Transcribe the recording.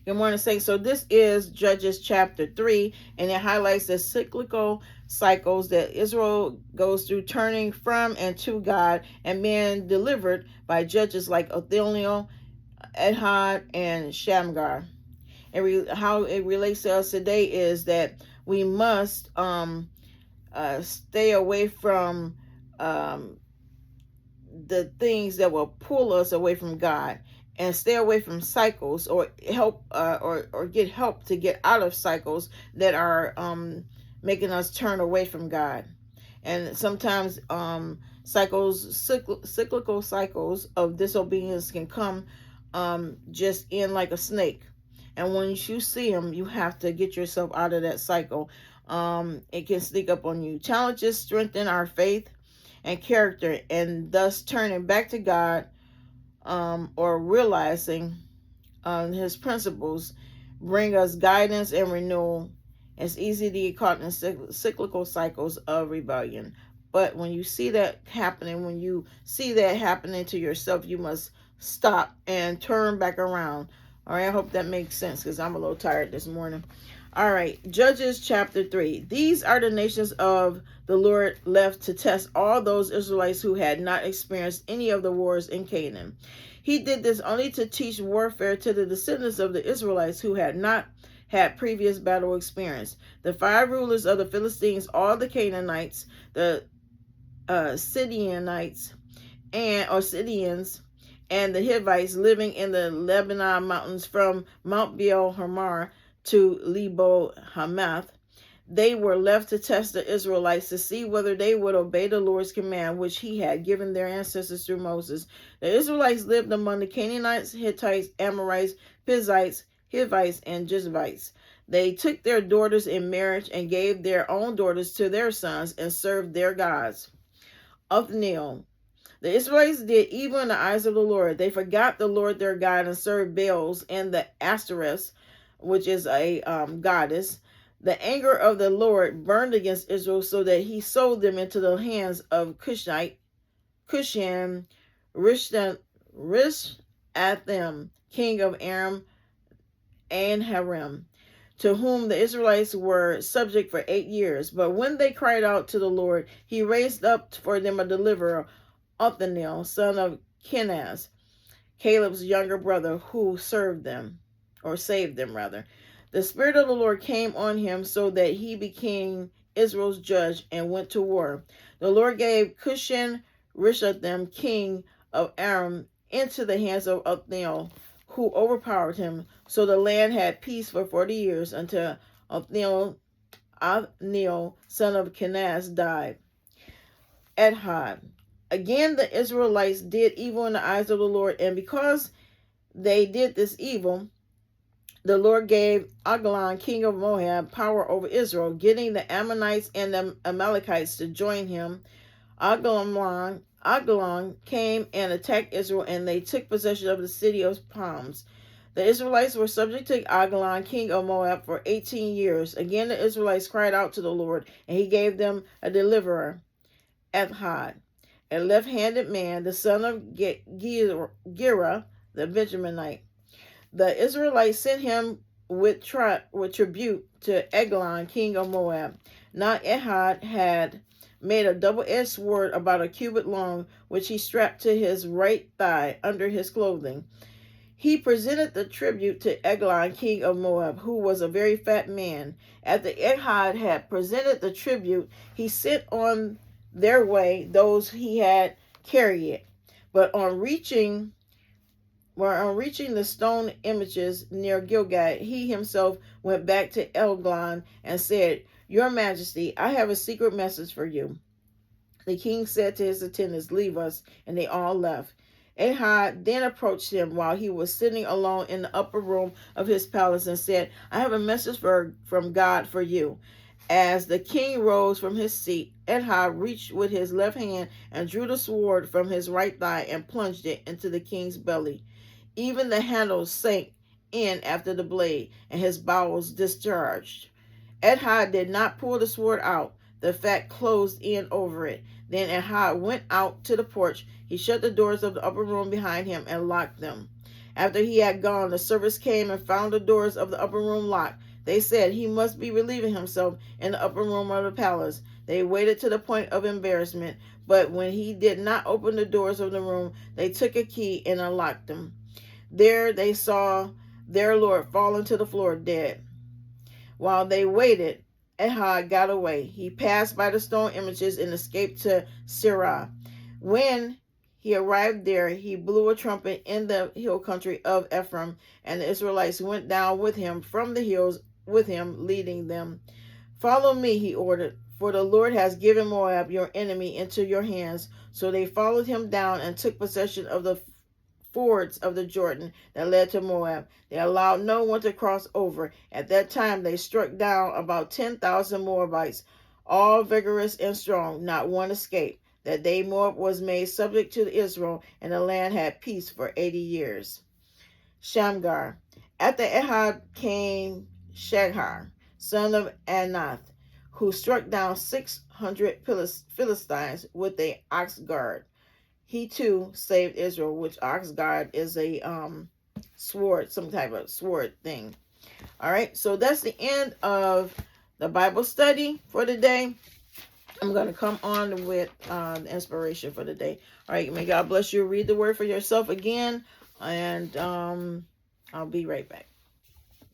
Good morning, Saints. So this is Judges chapter 3, and it highlights the cyclical cycles that Israel goes through, turning from and to God and being delivered by judges like Othniel, Ehud, and Shamgar. And how it relates to us today is that we must stay away from um, the things that will pull us away from God, and stay away from cycles, or help or get help to get out of cycles that are making us turn away from God. And sometimes cyclical cycles of disobedience can come just in like a snake. And when you see them, you have to get yourself out of that cycle. It can sneak up on you. Challenges strengthen our faith and character, and thus turning back to God, or realizing His principles, bring us guidance and renewal. It's easy to get caught in cyclical cycles of rebellion. But when you see that happening, when you see that happening to yourself, you must stop and turn back around. All right, I hope that makes sense because I'm a little tired this morning. All right, Judges chapter 3. These are the nations of the Lord left to test all those Israelites who had not experienced any of the wars in Canaan. He did this only to teach warfare to the descendants of the Israelites who had not had previous battle experience. The 5 rulers of the Philistines, all the Canaanites, the Sidonians, and the Hivites living in the Lebanon mountains from Mount Baal Hermon to Lebo Hamath. They were left to test the Israelites to see whether they would obey the Lord's command, which he had given their ancestors through Moses. The Israelites lived among the Canaanites, Hittites, Amorites, Perizzites, Hivites, and Jebusites. They took their daughters in marriage and gave their own daughters to their sons and served their gods. Othniel. The Israelites did evil in the eyes of the Lord. They forgot the Lord their God and served Baals and the Ashtoreth, which is a goddess. The anger of the Lord burned against Israel, so that he sold them into the hands of Cushan, Rishathaim, king of Aram and Haram, to whom the Israelites were subject for 8 years. But when they cried out to the Lord, he raised up for them a deliverer, Othniel, son of Kenaz, Caleb's younger brother, who saved them. The Spirit of the Lord came on him, so that he became Israel's judge and went to war. The Lord gave Cushan Rishathaim, king of Aram, into the hands of Othniel, who overpowered him. So the land had peace for 40 years until Othniel, son of Kenaz, died. Ehud. Again, the Israelites did evil in the eyes of the Lord, and because they did this evil, the Lord gave Eglon, king of Moab, power over Israel, getting the Ammonites and the Amalekites to join him. Eglon came and attacked Israel, and they took possession of the city of palms. The Israelites were subject to Eglon, king of Moab, for 18 years. Again, the Israelites cried out to the Lord, and he gave them a deliverer, Ehud, a left-handed man, the son of Gera, the Benjaminite. The Israelites sent him with tribute to Eglon, king of Moab. Now Ehud had made a double-edged sword about a cubit long, which he strapped to his right thigh under his clothing. He presented the tribute to Eglon, king of Moab, who was a very fat man. After Ehud had presented the tribute, he sent on their way those he had carried. But on reaching the stone images near Gilgal, he himself went back to Eglon and said, "Your Majesty, I have a secret message for you." The king said to his attendants, "Leave us," and they all left. Ehud then approached him while he was sitting alone in the upper room of his palace and said, "I have a message from God for you." As the king rose from his seat, Ehud reached with his left hand and drew the sword from his right thigh and plunged it into the king's belly. Even the handle sank in after the blade, and his bowels discharged. Ehud did not pull the sword out. The fat closed in over it. Then Ehud went out to the porch. He shut the doors of the upper room behind him and locked them. After he had gone, the servants came and found the doors of the upper room locked. They said he must be relieving himself in the upper room of the palace. They waited to the point of embarrassment, but when he did not open the doors of the room, they took a key and unlocked them. There they saw their Lord fallen to the floor dead. While they waited, Ehud got away. He passed by the stone images and escaped to Sirah. When he arrived there, he blew a trumpet in the hill country of Ephraim, and the Israelites went down with him from the hills, with him leading them. "Follow me," he ordered, "for the Lord has given Moab, your enemy, into your hands." So they followed him down and took possession of the fords of the Jordan that led to Moab. They allowed no one to cross over. At that time they struck down about 10,000 Moabites, all vigorous and strong. Not one escaped. That day Moab was made subject to Israel, and the land had peace for 80 years. Shamgar. After Ehud came Shechar, son of Anath, who struck down 600 Philistines with a ox guard. He too saved Israel, which ox guard is a sword, some type of sword thing. All right, so that's the end of the Bible study for today. I'm going to come on with the inspiration for the day. All right, may God bless you. Read the word for yourself again, and I'll be right back.